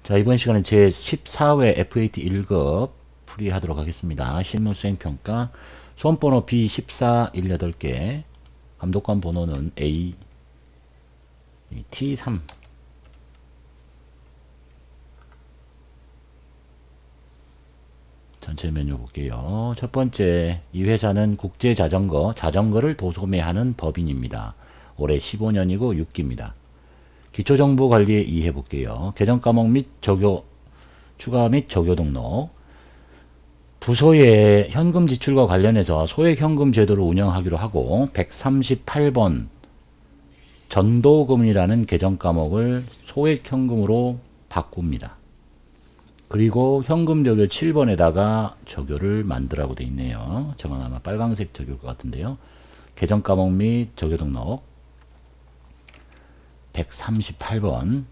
자, 이번 시간은 제 14회 FAT 1급 풀이하도록 하겠습니다. 실무 수행평가 수험번호 B14 18개 감독관 번호는 A T3 전체 메뉴 볼게요. 첫 번째, 이 회사는 자전거를 도소매하는 법인입니다. 올해 15년이고 6기입니다. 기초정보관리에 이해 볼게요. 계정 과목 및 추가 및 적용 등록. 부서의 현금 지출과 관련해서 소액현금 제도를 운영하기로 하고 138번 전도금이라는 계정 과목을 소액현금으로 바꿉니다. 그리고 현금 적요 7번에다가 적요를 만들라고 되어 있네요. 저건 아마 빨강색 적요일 것 같은데요. 계정 과목 및 적요 등록 138번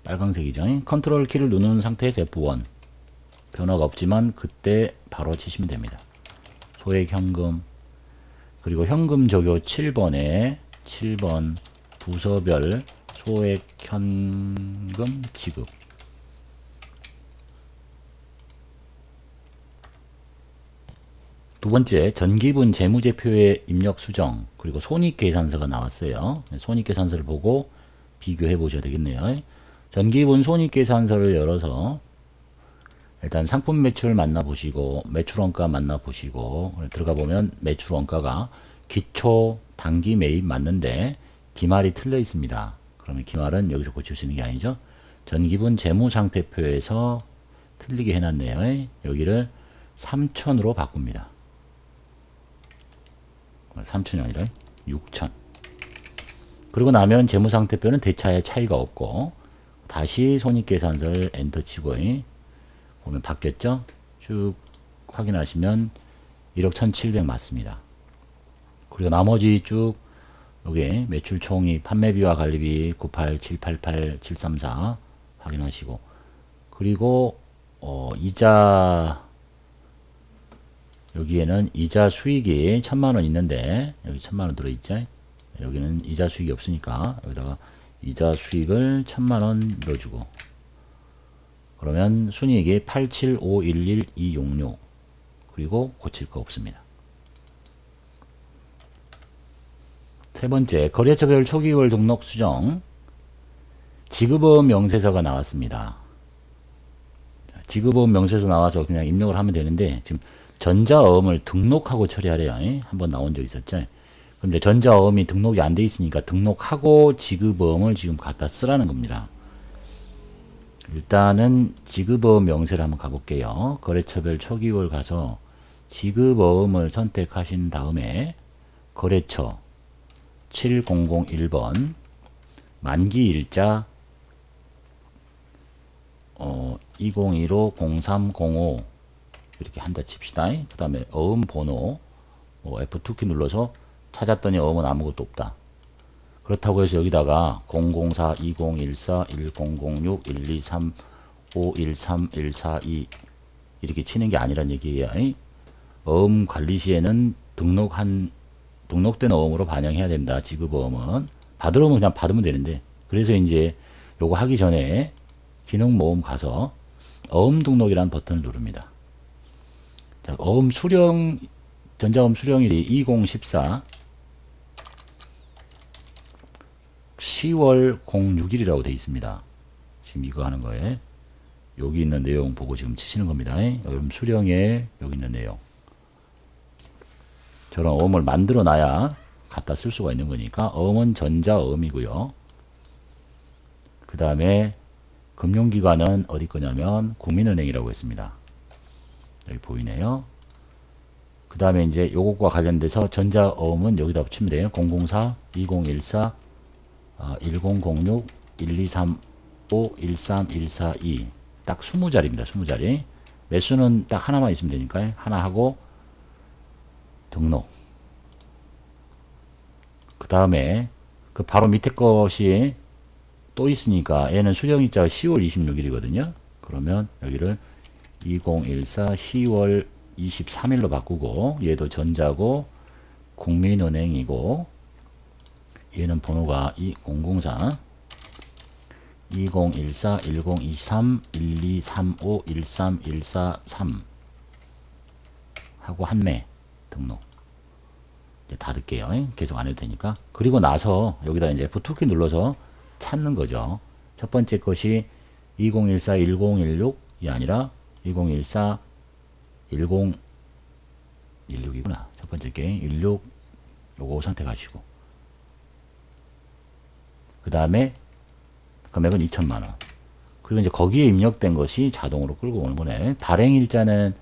빨강색이죠. 컨트롤 키를 누르는 상태에서 F1 변화가 없지만 그때 바로 치시면 됩니다. 소액 현금 그리고 현금 적요 7번에 7번 부서별 소액 현금 지급. 두 번째, 전기분 재무제표의 입력 수정 그리고 손익계산서가 나왔어요. 손익계산서를 보고 비교해 보셔야 되겠네요. 전기분 손익계산서를 열어서 일단 상품 매출 만나보시고 매출원가 만나보시고 들어가 보면 매출원가가 기초 단기 매입 맞는데 기말이 틀려 있습니다. 그러면 기말은 여기서 고칠 수 있는 게 아니죠. 전기분 재무상태표에서 틀리게 해놨네요. 여기를 3,000으로 바꿉니다. 3,000이 아니라 6,000. 그리고 나면 재무상태표는 대차에 차이가 없고 다시 손익계산서를 엔터 치고 보면 바뀌었죠? 쭉 확인하시면 1억 1,700 맞습니다. 그리고 나머지 쭉 여기 매출 총액 판매비와 관리비 98788 734 확인하시고 그리고 이자 여기에는 이자 수익이 1,000만원 있는데 여기 1,000만원 들어있죠. 여기는 이자 수익이 없으니까 여기다가 이자 수익을 1,000만원 넣어주고 그러면 순이익이 87511,266 그리고 고칠 거 없습니다. 세 번째, 거래처별 초기월 등록 수정 지급업 명세서가 나왔습니다. 지급업 명세서 나와서 그냥 입력을 하면 되는데 지금 전자어음을 등록하고 처리하래요. 한번 나온 적 있었죠. 그럼 이제 전자어음이 등록이 안 돼 있으니까 등록하고 지급어음을 지금 갖다 쓰라는 겁니다. 일단은 지급어음 명세를 한번 가볼게요. 거래처별 초기월 가서 지급어음을 선택하신 다음에 거래처 7001번 만기일자 2015-0305 이렇게 한다 칩시다. 그 다음에 어음 번호 F2키 눌러서 찾았더니 어음은 아무것도 없다. 그렇다고 해서 여기다가 004, 2014, 1006, 123, 513, 142 이렇게 치는 게 아니란 얘기예요. 어음 관리 시에는 등록된 어음으로 반영해야 된다. 지급어음은 받을 어음은 그냥 받으면 되는데 그래서 이제 요거 하기 전에 기능 모음 가서 어음 등록이라는 버튼을 누릅니다. 자, 어음 수령 전자어음 수령일이 2014 10월 06일이라고 되어 있습니다. 지금 이거 하는 거에 여기 있는 내용 보고 지금 치시는 겁니다. 어음 수령에 여기 있는 내용 저런 어음을 만들어 놔야 갖다 쓸 수가 있는 거니까 어음은 전자어음이고요. 그 다음에 금융기관은 어디 거냐면 국민은행이라고 했습니다. 여기 보이네요. 그 다음에 이제 요것과 관련돼서 전자어음은 여기다 붙이면 돼요. 004, 2014, 1006, 1235, 13142 딱 20자리입니다. 20자리. 매수는 딱 하나만 있으면 되니까요. 하나 하고 등록. 그 다음에 그 바로 밑에 것이 또 있으니까 얘는 수령일자가 10월 26일이거든요. 그러면 여기를 2014 10월 23일로 바꾸고 얘도 전자고 국민은행이고 얘는 번호가 004 2014, 1023, 1235, 13, 143 하고 한매 등록. 이제 닫을게요. 계속 안 해도 되니까. 그리고 나서 여기다 이제 F2키 눌러서 찾는 거죠. 첫 번째 것이 2014, 1016이 아니라 2014, 1016이구나. 첫 번째 게 16 요거 선택하시고, 그 다음에 금액은 2천만원. 그리고 이제 거기에 입력된 것이 자동으로 끌고 오는 거네. 발행일자는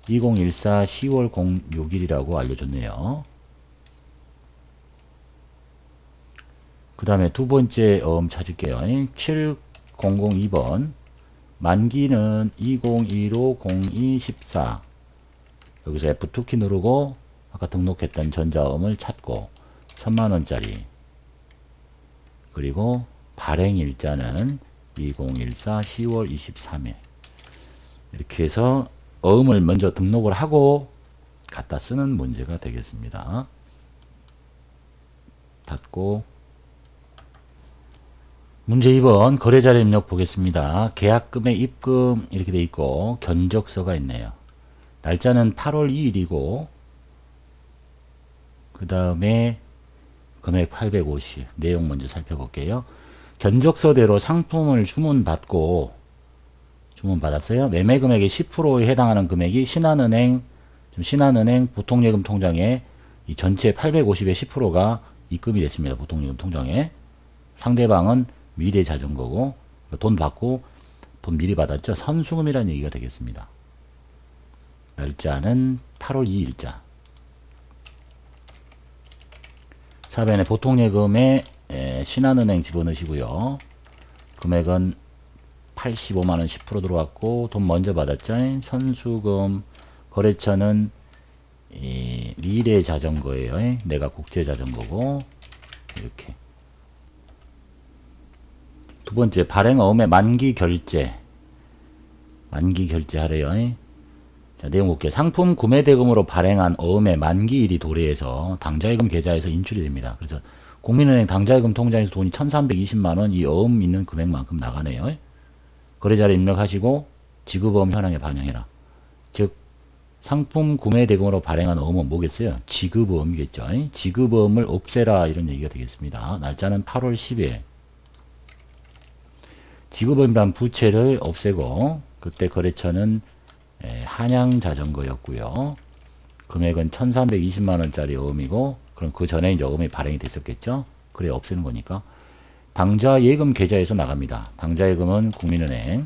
2014 10월 06일이라고 알려줬네요. 그 다음에 두 번째 찾을게요. 7002번. 만기는 2015-02-14. 여기서 F2키 누르고 아까 등록했던 전자음을 찾고 1000만원짜리. 그리고 발행일자는 2014 10월 23일. 이렇게 해서 어음을 먼저 등록을 하고 갖다 쓰는 문제가 되겠습니다. 닫고 문제 2번 거래자료 입력 보겠습니다. 계약금의 입금 이렇게 돼 있고 견적서가 있네요. 날짜는 8월 2일이고 그 다음에 금액 850. 내용 먼저 살펴볼게요. 견적서대로 상품을 주문받았어요. 매매 금액의 10%에 해당하는 금액이 신한은행 보통예금 통장에 이 전체 850의 10%가 입금이 됐습니다. 보통예금 통장에. 상대방은 미래자전거고 돈 받고 돈 미리 받았죠. 선수금이라는 얘기가 되겠습니다. 날짜는 8월 2일자. 4번에 보통예금에 신한은행 집어넣으시고요. 금액은 85만원 10% 들어왔고 돈 먼저 받았죠. 선수금. 거래처는 미래자전거예요. 내가 국제자전거고. 이렇게. 두 번째 발행어음의 만기결제 하래요. 자, 내용 볼게요. 상품 구매대금으로 발행한 어음의 만기일이 도래해서 당좌예금 계좌에서 인출이 됩니다. 그래서 국민은행 당좌예금 통장에서 돈이 1320만원 이 어음 있는 금액만큼 나가네요. 거래자료 입력하시고 지급어음 현황에 반영해라. 즉 상품 구매대금으로 발행한 어음은 뭐겠어요? 지급어음이겠죠. 지급어음을 없애라 이런 얘기가 되겠습니다. 날짜는 8월 10일. 지급어음이란 부채를 없애고 그때 거래처는 한양자전거였고요. 금액은 1320만원짜리 어음이고 그럼 그 전에 이제 어음이 발행이 됐었겠죠. 그래 없애는 거니까 당좌예금 계좌에서 나갑니다. 당좌예금은 국민은행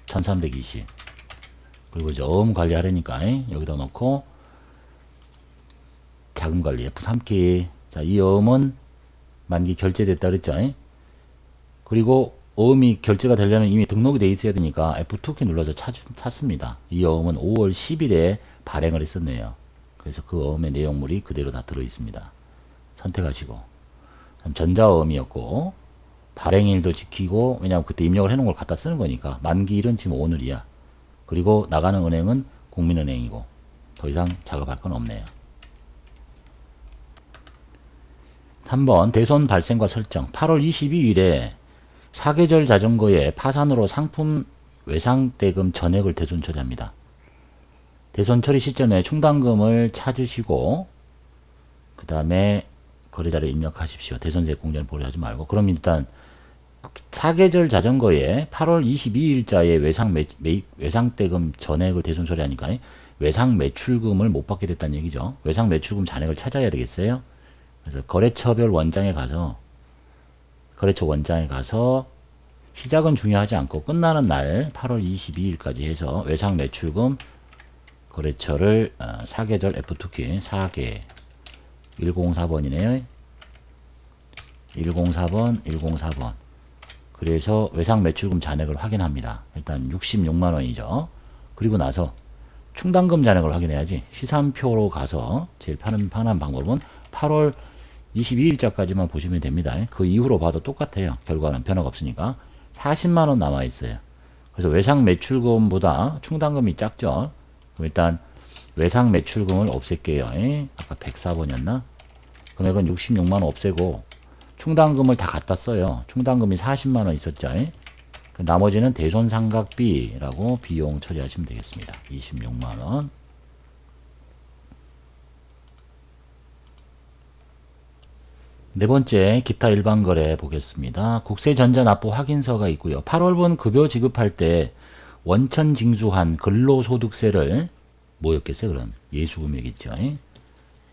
1320. 그리고 이제 어음 관리하려니까 여기다 놓고 자금관리 F3키. 자, 이 어음은 만기 결제됐다 그랬죠. 그리고 어음이 결제가 되려면 이미 등록이 돼 있어야 되니까 F2키 눌러서 찾습니다. 이 어음은 5월 10일에 발행을 했었네요. 그래서 그 어음의 내용물이 그대로 다 들어 있습니다. 선택하시고 전자어음이었고 발행일도 지키고, 왜냐하면 그때 입력을 해놓은 걸 갖다 쓰는 거니까 만기일은 지금 오늘이야. 그리고 나가는 은행은 국민은행이고 더 이상 작업할 건 없네요. 3번 대손 발생과 설정. 8월 22일에 사계절 자전거의 파산으로 상품 외상대금 전액을 대손 처리합니다. 대손 처리 시점에 충당금을 찾으시고 그 다음에 거래자료 입력하십시오. 대손세 공제는 보류하지 말고. 그럼 일단 사계절 자전거에 8월 22일자에 외상대금 전액을 대손 처리하니까 외상 매출금을 못 받게 됐다는 얘기죠. 외상 매출금 잔액을 찾아야 되겠어요. 그래서 거래처별 원장에 가서 시작은 중요하지 않고 끝나는 날 8월 22일까지 해서 외상 매출금 거래처를 사계절 F2키 4개 104번이네요. 104번. 그래서 외상 매출금 잔액을 확인합니다. 일단 66만원이죠. 그리고 나서 충당금 잔액을 확인해야지. 시산표로 가서 제일 편한 방법은 8월 22일자까지만 보시면 됩니다. 그 이후로 봐도 똑같아요. 결과는 변화가 없으니까. 40만원 남아있어요. 그래서 외상 매출금보다 충당금이 작죠. 그럼 일단 외상 매출금을 없앨게요. 아까 104번이었나? 금액은 66만원 없애고 충당금을 다 갖다 써요. 충당금이 40만원 있었죠. 그 나머지는 대손상각비라고 비용 처리하시면 되겠습니다. 26만원. 네 번째, 기타 일반 거래 보겠습니다. 국세전자납부 확인서가 있고요. 8월분 급여 지급할 때 원천 징수한 근로소득세를 뭐였겠어요? 그럼 예수금액이죠.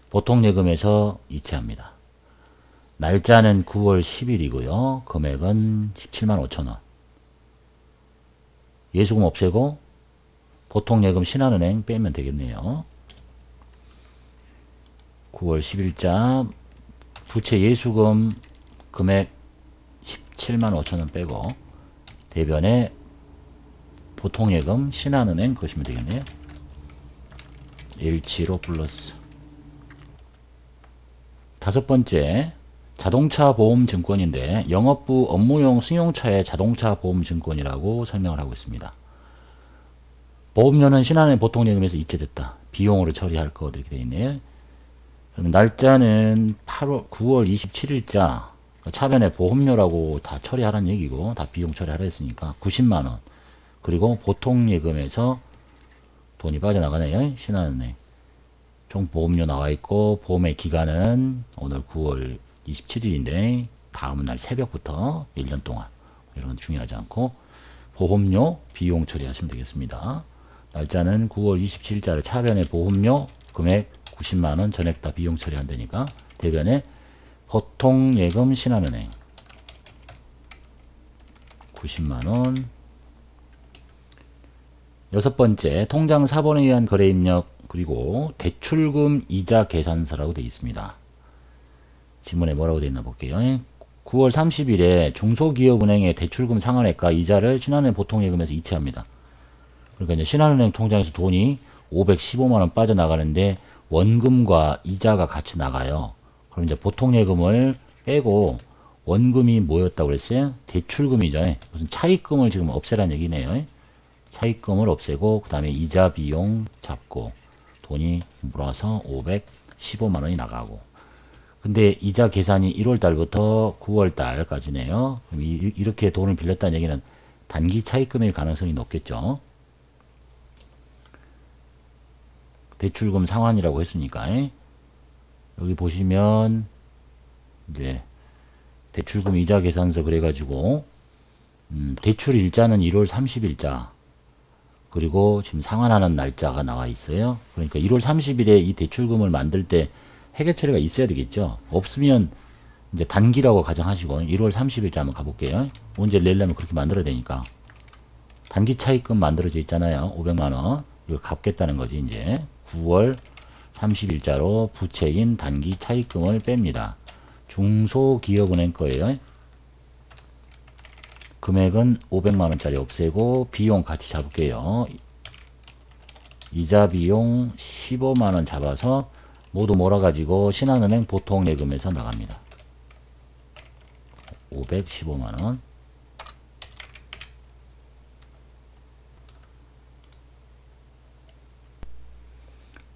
보통 예금에서 이체합니다. 날짜는 9월 10일이고요. 금액은 17만 5천원. 예수금 없애고 보통 예금 신한은행 빼면 되겠네요. 9월 10일자 부채 예수금 금액 17만 5천원 빼고 대변에 보통 예금 신한은행 그러시면 되겠네요. 175 플러스. 다섯 번째, 자동차 보험 증권인데 영업부 업무용 승용차의 자동차 보험 증권이라고 설명을 하고 있습니다. 보험료는 신한은행 보통 예금에서 이체됐다. 비용으로 처리할 것 이렇게 되어 있네요. 그럼 날짜는 9월 27일자 차변에 보험료라고 다 처리하라는 얘기고 다 비용 처리하라 했으니까 90만원. 그리고 보통 예금에서 돈이 빠져나가네요. 신한은행. 총 보험료 나와 있고 보험의 기간은 오늘 9월 27일인데 다음날 새벽부터 1년 동안 이런 건 중요하지 않고 보험료 비용 처리하시면 되겠습니다. 날짜는 9월 27일자를 차변에 보험료 금액 90만원 전액 다 비용 처리한다니까 대변에 보통 예금 신한은행 90만원. 여섯 번째, 통장 사본에 의한 거래 입력 그리고 대출금 이자 계산서라고 되어 있습니다. 지문에 뭐라고 되어 있나 볼게요. 9월 30일에 중소기업은행의 대출금 상환액과 이자를 신한은행 보통예금에서 이체합니다. 그러니까 이제 신한은행 통장에서 돈이 515만원 빠져나가는데 원금과 이자가 같이 나가요. 그럼 이제 보통예금을 빼고 원금이 뭐였다고 그랬어요? 대출금이죠. 무슨 차입금을 지금 없애라는 얘기네요. 차입금을 없애고 그 다음에 이자 비용 잡고 돈이 물어서 515만원이 나가고 근데 이자 계산이 1월달부터 9월달까지네요. 그럼 이렇게 돈을 빌렸다는 얘기는 단기 차입금일 가능성이 높겠죠. 대출금 상환이라고 했으니까 여기 보시면 이제 대출금 이자 계산서 그래가지고 대출 일자는 1월 30일자 그리고 지금 상환하는 날짜가 나와 있어요. 그러니까 1월 30일에 이 대출금을 만들 때 회계 처리가 있어야 되겠죠. 없으면 이제 단기라고 가정하시고 1월 30일자 한번 가볼게요. 언제 내려면 그렇게 만들어야 되니까 단기 차입금 만들어져 있잖아요. 500만원 이걸 갚겠다는 거지. 이제 9월 30일자로 부채인 단기 차입금을 뺍니다. 중소기업은행 거예요. 금액은 500만원짜리 없애고 비용 같이 잡을게요. 이자 비용 15만원 잡아서 모두 몰아가지고 신한은행 보통예금에서 나갑니다. 515만원.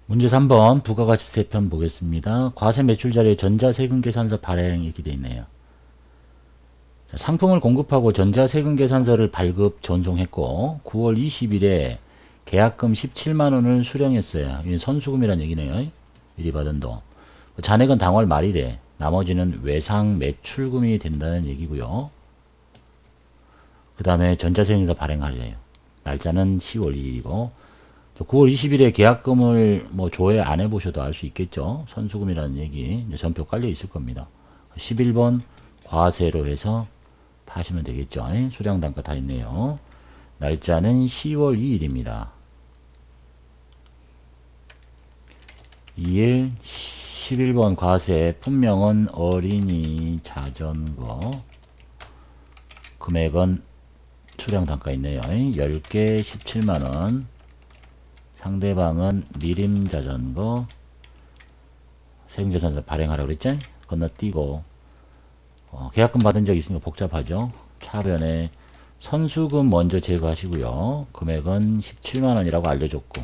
문제 3번 부가가치세편 보겠습니다. 과세매출자료에 전자세금계산서 발행 이렇게 되어 있네요. 상품을 공급하고 전자세금계산서를 발급 전송했고 9월 20일에 계약금 17만원을 수령했어요. 이게 선수금이란 얘기네요. 미리 받은 돈. 잔액은 당월 말이래. 나머지는 외상매출금이 된다는 얘기고요. 그 다음에 전자세금계산서 발행하래요. 날짜는 10월 2일이고 9월 20일에 계약금을 뭐 조회 안 해보셔도 알 수 있겠죠. 선수금이라는 얘기 이제 전표 깔려 있을 겁니다. 11번 과세로 해서 파시면 되겠죠. 수량단가 다 있네요. 날짜는 10월 2일입니다. 2일 11번 과세 품명은 어린이 자전거 금액은 수량단가 있네요. 10개 17만원 상대방은 미림자전거 세금계산서 발행하라고 그랬죠? 건너뛰고 계약금 받은 적 있으니까 복잡하죠. 차변에 선수금 먼저 제거하시고요. 금액은 17만원이라고 알려줬고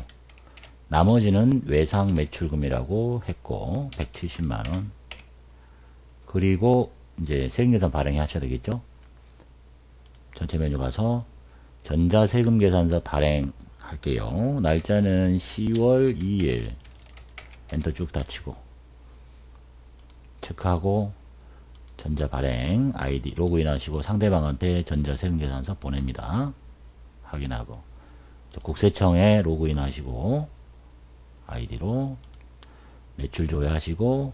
나머지는 외상매출금이라고 했고 170만원 그리고 이제 세금계산 발행 하셔야 되겠죠. 전체 메뉴 가서 전자세금계산서 발행할게요. 날짜는 10월 2일 엔터 쭉 닫히고 체크하고 전자발행 아이디 로그인 하시고 상대방한테 전자세금계산서 보냅니다. 확인하고 국세청에 로그인 하시고 아이디로 매출 조회하시고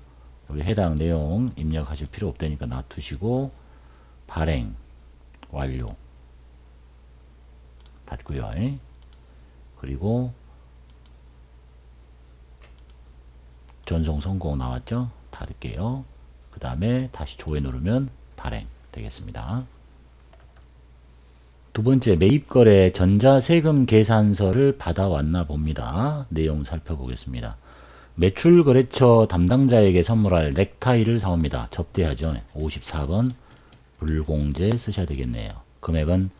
여기 해당 내용 입력하실 필요 없다니까 놔두시고 발행 완료 닫고요. 그리고 전송 성공 나왔죠? 닫을게요. 그 다음에 다시 조회 누르면 발행 되겠습니다. 두 번째, 매입거래 전자세금 계산서를 받아왔나 봅니다. 내용 살펴보겠습니다. 매출거래처 담당자에게 선물할 넥타이를 사옵니다. 접대하죠. 54번 불공제 쓰셔야 되겠네요. 금액은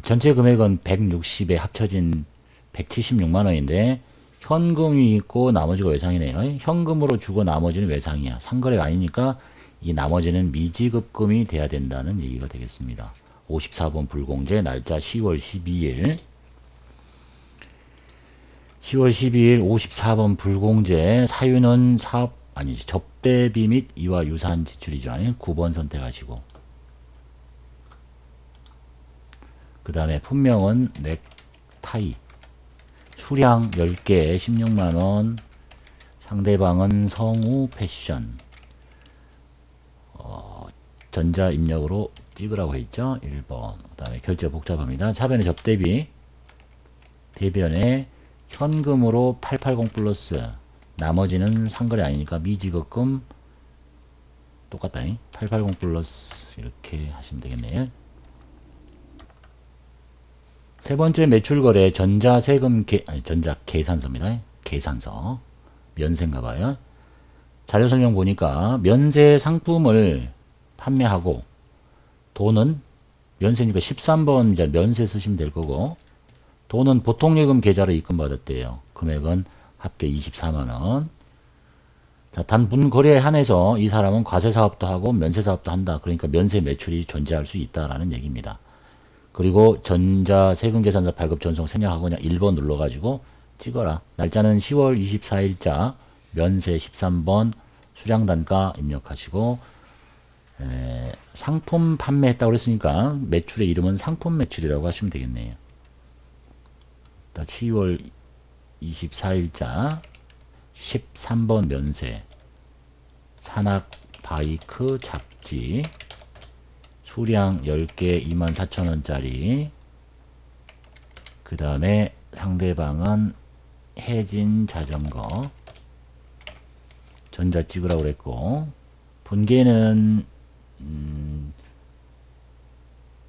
전체 금액은 160에 합쳐진 176만원인데 현금이 있고 나머지가 외상이네요. 현금으로 주고 나머지는 외상이야. 상거래가 아니니까 이 나머지는 미지급금이 돼야 된다는 얘기가 되겠습니다. 54번 불공제 날짜 10월 12일 10월 12일 54번 불공제 사유는 사업 아니지 접대비 및 이와 유사한 지출이죠. 9번 선택하시고 그 다음에 품명은 넥타이 수량 10개 16만원 상대방은 성우 패션 전자 입력으로 찍으라고 했죠. 1번 그 다음에 결제 복잡합니다. 차변의 접대비 대변에 현금으로 880 플러스 나머지는 상거래 아니니까 미지급금 똑같다. 880 플러스 이렇게 하시면 되겠네요. 세 번째 매출거래 전자세금 전자계산서입니다. 계산서 면세인가 봐요. 자료 설명 보니까 면세 상품을 판매하고 돈은 면세니까 13번 이제 면세 쓰시면 될 거고 돈은 보통예금 계좌로 입금받았대요. 금액은 합계 24만원. 자, 단분 거래에 한해서 이 사람은 과세사업도 하고 면세사업도 한다. 그러니까 면세 매출이 존재할 수 있다라는 얘기입니다. 그리고 전자세금계산서 발급 전송 생략하고 그냥 1번 눌러가지고 찍어라. 날짜는 10월 24일자 면세 13번 수량단가 입력하시고 상품 판매했다고 그랬으니까 매출의 이름은 상품 매출이라고 하시면 되겠네요. 10월 24일자 13번 면세 산악 바이크 잡지 수량 10개 24,000원짜리 그 다음에 상대방은 해진 자전거 전자 찍으라고 그랬고 분계는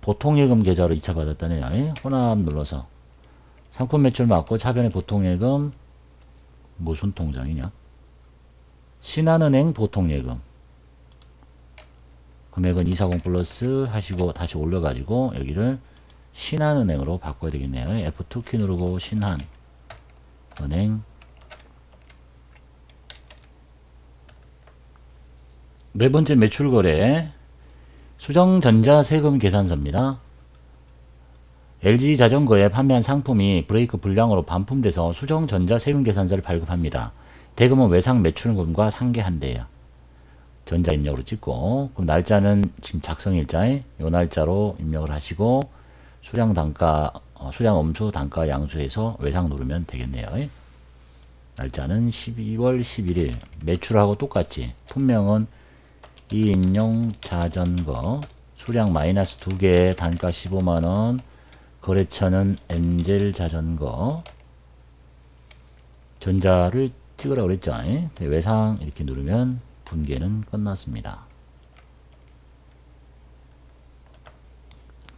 보통예금 계좌로 2차 받았다네요. 혼합 눌러서 상품 매출 맞고 차변의 보통예금 무슨 통장이냐 신한은행 보통예금 금액은 240 플러스 하시고 다시 올려가지고 여기를 신한은행으로 바꿔야 되겠네요. F2키 누르고 신한은행 네 번째 매출거래 수정전자세금 계산서입니다. LG자전거에 판매한 상품이 브레이크 불량으로 반품돼서 수정전자세금계산서를 발급합니다. 대금은 외상 매출금과 상계한대요. 전자 입력으로 찍고 그럼 날짜는 지금 작성일자에 요 날짜로 입력을 하시고 수량 단가 수량 엄수 단가 양수해서 외상 누르면 되겠네요. 날짜는 12월 11일 매출하고 똑같지. 품명은 2인용 자전거 수량 마이너스 2개 단가 15만원 거래처는 엔젤 자전거 전자를 찍으라고 그랬죠. 외상 이렇게 누르면 분계는 끝났습니다.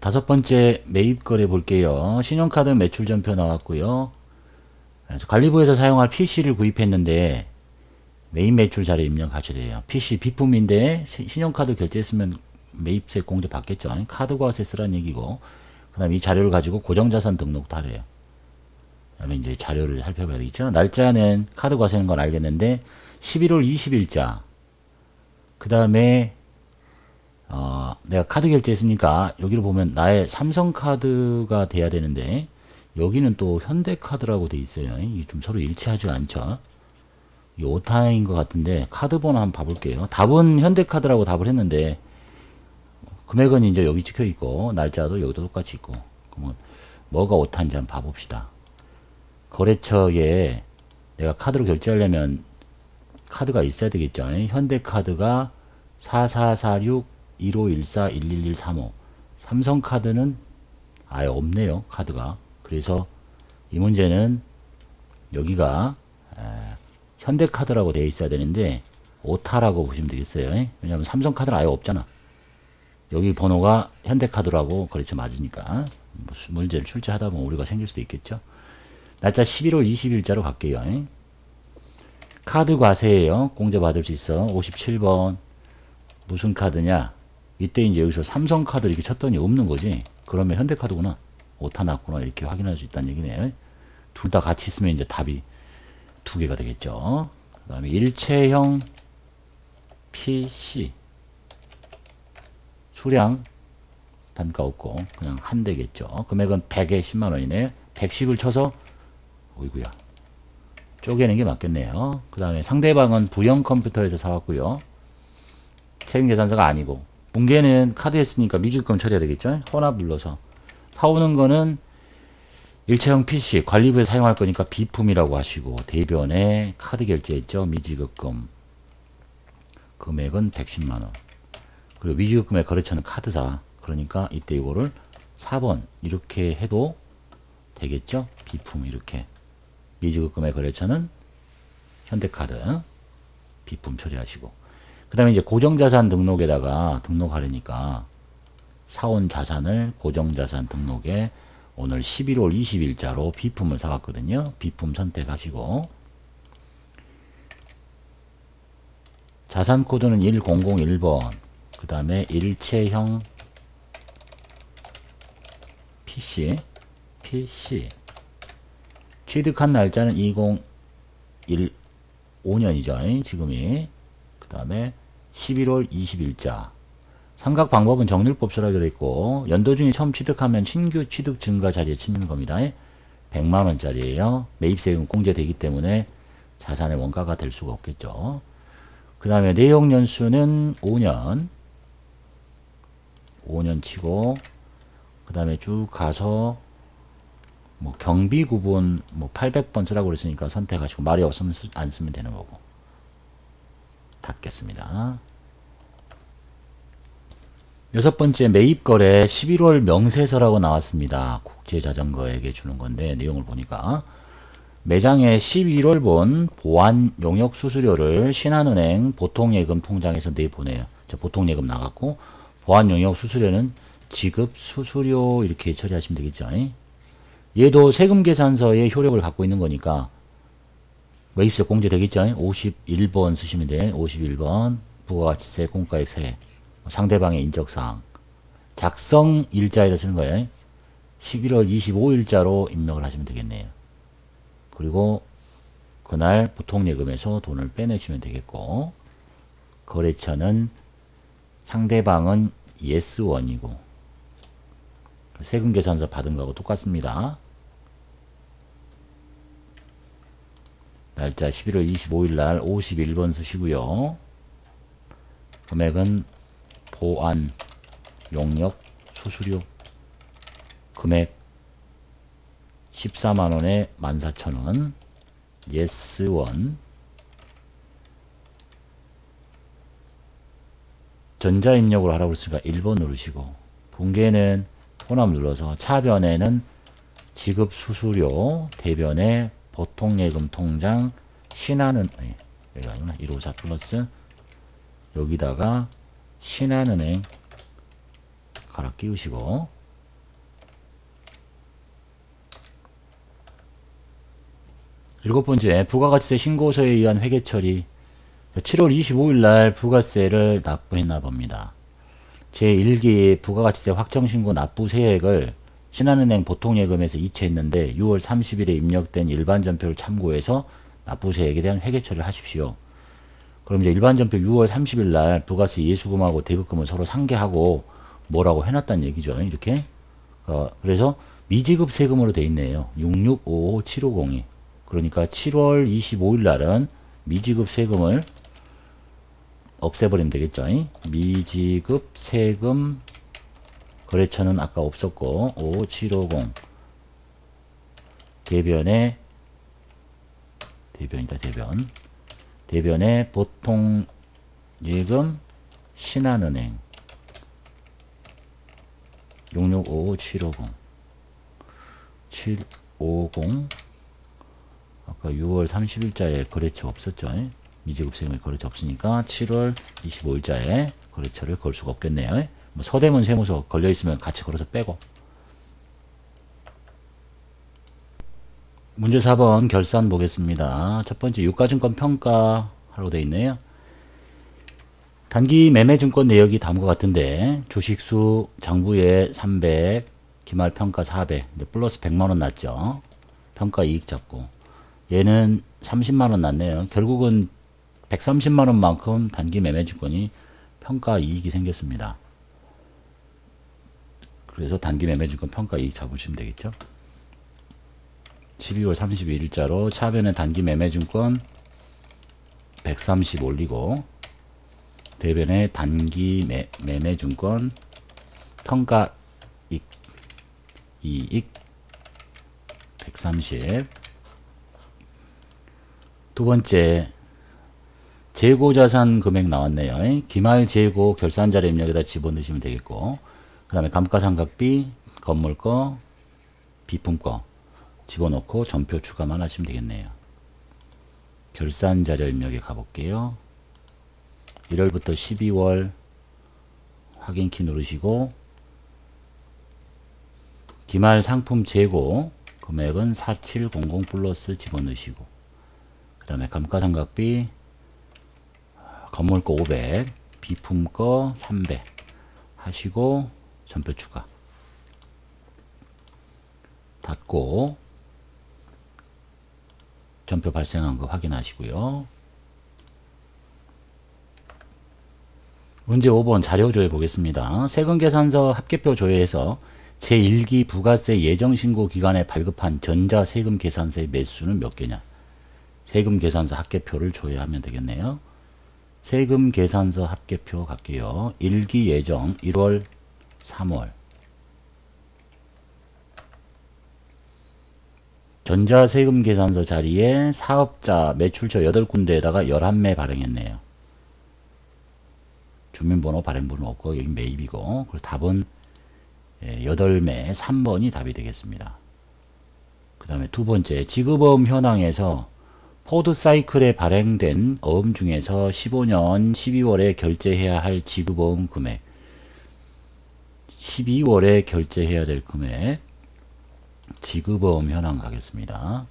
다섯 번째 매입거래 볼게요. 신용카드 매출전표 나왔고요. 관리부에서 사용할 PC를 구입했는데 매입 매출 자료 입력하셔야 돼요. PC 비품인데 신용카드 결제했으면 매입세 공제 받겠죠. 카드과세 쓰라는 얘기고 그 다음에 이 자료를 가지고 고정자산 등록도 하래요. 그 다음에 이제 자료를 살펴봐야 되겠죠. 날짜는 카드과세는 건 알겠는데 11월 20일자 그 다음에 내가 카드 결제했으니까 여기를 보면 나의 삼성카드가 돼야 되는데 여기는 또 현대카드라고 돼 있어요. 이게 좀 서로 일치하지가 않죠. 이 오타인 것 같은데 카드 번호 한번 봐볼게요. 답은 현대카드라고 답을 했는데 금액은 이제 여기 찍혀 있고 날짜도 여기도 똑같이 있고 그러면 뭐가 오타인지 한번 봐봅시다. 거래처에 내가 카드로 결제하려면 카드가 있어야 되겠죠. 현대카드가 4446-1514-11135 삼성카드는 아예 없네요. 카드가. 그래서 이 문제는 여기가 현대카드라고 되어 있어야 되는데 오타라고 보시면 되겠어요. 왜냐하면 삼성카드는 아예 없잖아. 여기 번호가 현대카드라고 거래처 맞으니까 문제를 출제하다 보면 오류가 생길 수도 있겠죠. 날짜 11월 20일자로 갈게요. 카드 과세예요. 공제 받을 수 있어. 57번 무슨 카드냐. 이때 이제 여기서 삼성카드 이렇게 쳤더니 없는 거지. 그러면 현대카드구나. 오타 났구나. 이렇게 확인할 수 있다는 얘기네. 둘 다 같이 있으면 이제 답이 두 개가 되겠죠. 그 다음에 일체형 PC 수량 단가 없고 그냥 한 대겠죠. 금액은 100에 10만원이네. 110을 쳐서 어이구야 쪼개는 게 맞겠네요. 그 다음에 상대방은 부영 컴퓨터에서 사왔고요. 세금계산서가 아니고 붕괴는 카드 했으니까 미지급금 처리해야 되겠죠. 혼합 눌러서 사오는 거는 일체형 PC 관리부에 사용할 거니까 비품이라고 하시고 대변에 카드 결제했죠. 미지급금 금액은 110만원 그리고 미지급금의 거래처는 카드사 그러니까 이때 이거를 4번 이렇게 해도 되겠죠. 비품 이렇게 미지급금의 거래처는 현대카드 비품 처리하시고 그 다음에 이제 고정자산 등록에다가 등록하려니까 사온 자산을 고정자산 등록에 오늘 11월 20일자로 비품을 사왔거든요. 비품 선택하시고 자산 코드는 1001번 그 다음에 일체형 PC 취득한 날짜는 2015년이죠. 지금이 그 다음에 11월 20일자 삼각 방법은 정률법서라 그랬고 연도 중에 처음 취득하면 신규 취득 증가 자리에 치는 겁니다. 100만원짜리예요. 매입세금 공제되기 때문에 자산의 원가가 될 수가 없겠죠. 그 다음에 내용 연수는 5년 치고 그 다음에 쭉 가서 뭐 경비 구분 뭐 800번 쓰라고 그랬으니까 선택하시고 말이 없으면 안 쓰면 되는 거고 닫겠습니다. 여섯 번째 매입거래 11월 명세서라고 나왔습니다. 국제자전거에게 주는 건데 내용을 보니까 매장에 11월분 보안 용역 수수료를 신한은행 보통예금 통장에서 내보내요. 저 보통예금 나갔고 보안 용역 수수료는 지급 수수료 이렇게 처리하시면 되겠죠. 얘도 세금계산서의 효력을 갖고 있는 거니까 매입세 공제 되겠죠. 51번 쓰시면 돼. 51번 부가가치세 공가액세 상대방의 인적사항 작성 일자에다 쓰는 거예요. 11월 25일자로 입력을 하시면 되겠네요. 그리고 그날 보통예금에서 돈을 빼내시면 되겠고 거래처는 상대방은 예스원이고 세금계산서 받은 거하고 똑같습니다. 날짜 11월 25일 날 51번 쓰시고요. 금액은 보안 용역 수수료 금액 14만원에 14,000원 예스원 전자입력으로 하라고 했으니까 1번 누르시고 붕괴는 혼합 눌러서 차변에는 지급 수수료 대변에 보통예금 통장 신한은 여기 아니구나 154 플러스 여기다가 신한은행 갈아 끼우시고 일곱 번째 부가가치세 신고서에 의한 회계 처리 7월 25일 날 부가세를 납부했나 봅니다. 제1기 부가가치세 확정신고 납부세액을 신한은행 보통예금에서 이체했는데 6월 30일에 입력된 일반전표를 참고해서 납부세액에 대한 회계 처리를 하십시오. 그럼 이제 일반 전표 6월 30일 날 부가세 예수금하고 대급금을 서로 상계하고 뭐라고 해놨다는 얘기죠. 이렇게. 그래서 미지급 세금으로 돼 있네요. 6655750이. 그러니까 7월 25일 날은 미지급 세금을 없애버리면 되겠죠. 미지급 세금 거래처는 아까 없었고 5750 대변에 보통 예금 신한은행 6655750 750 아까 6월 30일자에 거래처 없었죠. 미지급 세금에 거래처 없으니까 7월 25일자에 거래처를 걸 수가 없겠네요. 뭐 서대문 세무서 걸려있으면 같이 걸어서 빼고. 문제 4번 결산 보겠습니다. 첫 번째 유가증권 평가하라고 되어 있네요. 단기 매매증권 내역이 다음과 같은데 주식수 장부에 300 기말평가 400 플러스 100만원 났죠. 평가이익 잡고 얘는 30만원 났네요. 결국은 130만원만큼 단기 매매증권이 평가이익이 생겼습니다. 그래서 단기 매매증권 평가이익 잡으시면 되겠죠. 12월 31일자로 차변에 단기 매매증권 130 올리고 대변에 단기 매매증권 평가이익 130. 두 번째 재고자산 금액 나왔네요. 기말 재고 결산자료 입력에다 집어넣으시면 되겠고 그 다음에 감가상각비 건물거 비품거 집어넣고 전표 추가만 하시면 되겠네요. 결산자료 입력에 가볼게요. 1월부터 12월 확인키 누르시고 기말 상품 재고 금액은 4700 플러스 집어넣으시고 그 다음에 감가상각비 건물거 500 비품거 300 하시고 전표 추가 닫고 전표 발생한 거 확인하시고요. 문제 5번 자료 조회 보겠습니다. 세금계산서 합계표 조회에서 제1기 부가세 예정신고 기간에 발급한 전자세금계산서의 매수는 몇 개냐. 세금계산서 합계표를 조회하면 되겠네요. 세금계산서 합계표 갈게요. 1기 예정 1월 3월 전자세금계산서 자리에 사업자 매출처 8군데에다가 11매 발행했네요. 주민번호 발행번호 없고 여기 매입이고 그리고 답은 8매 3번이 답이 되겠습니다. 그 다음에 두 번째 지급어음 현황에서 포드사이클에 발행된 어음 중에서 15년 12월에 결제해야 할 지급어음 금액 12월에 결제해야 될 금액 지급어음 현황 가겠습니다.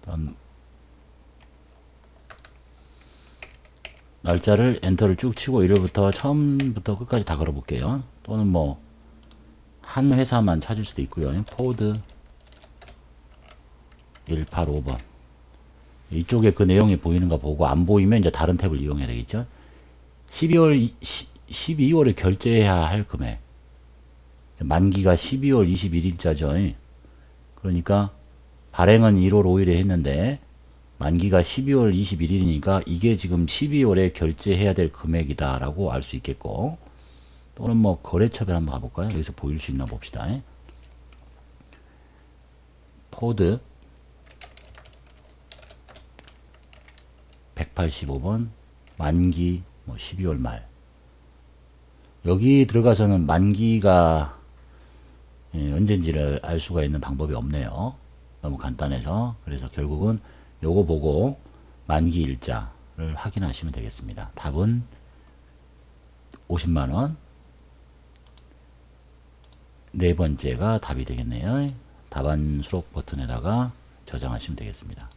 일단 날짜를 엔터를 쭉 치고 1월부터 처음부터 끝까지 다 걸어볼게요. 또는 뭐 한 회사만 찾을 수도 있고요. 포드 185번 이쪽에 그 내용이 보이는가 보고 안 보이면 이제 다른 탭을 이용해야 되겠죠. 12월에 결제해야 할 금액 만기가 12월 21일자죠. 그러니까 발행은 1월 5일에 했는데 만기가 12월 21일이니까 이게 지금 12월에 결제해야 될 금액이다 라고 알 수 있겠고 또는 뭐 거래처별 한번 가볼까요? 여기서 보일 수 있나 봅시다. 포드 185번 만기 뭐 12월 말 여기 들어가서는 만기가 언젠지를 알 수가 있는 방법이 없네요. 너무 간단해서 그래서 결국은 요거 보고 만기 일자를 확인하시면 되겠습니다. 답은 50만원 네 번째가 답이 되겠네요. 답안 수록 버튼에다가 저장하시면 되겠습니다.